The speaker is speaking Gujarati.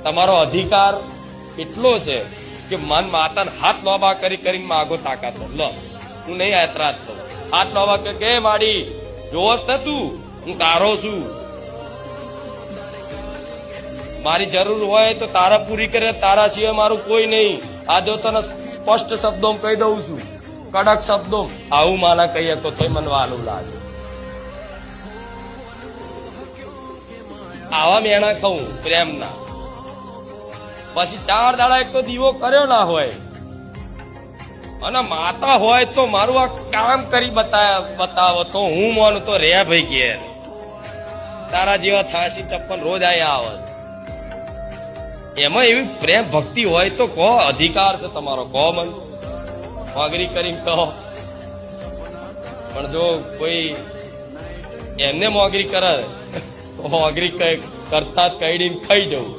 તમારો અધિકાર એટલો છે કે મન માતાને હાથ લોબા કરીને માગો તાકાત લો. હું નહીં એતરાજ થઉં. હાથ લોબા કે માડી જોશ ને તું, હું તારો છું. મારી જરૂર હોય તો તારા પૂરી કરે, તારા સિવાય મારું કોઈ નહીં. આ જો તને સ્પષ્ટ શબ્દો કહી દઉં છું, કડક શબ્દો. આવું માના કહીએ તો મને વાલું લાગે. આવા મેણા ખાઉં પ્રેમના. પછી 4 દાડા એક તો દીવો કર્યો ના હોય, અને માતા હોય તો મારું આ કામ કરી બતાવો તો હું માનું તો રે ભાઈ ઘેર. તારા જેવા 86-56 રોજ આયા આવે. એમાં એવી પ્રેમ ભક્તિ હોય તો કહો, અધિકાર છે તમારો, કહો મન મોગરી કરીને કહો. પણ જો કોઈ એમને મોગરી કરે તો મોગરી કરતા જ કઈ ખાઈ જવું.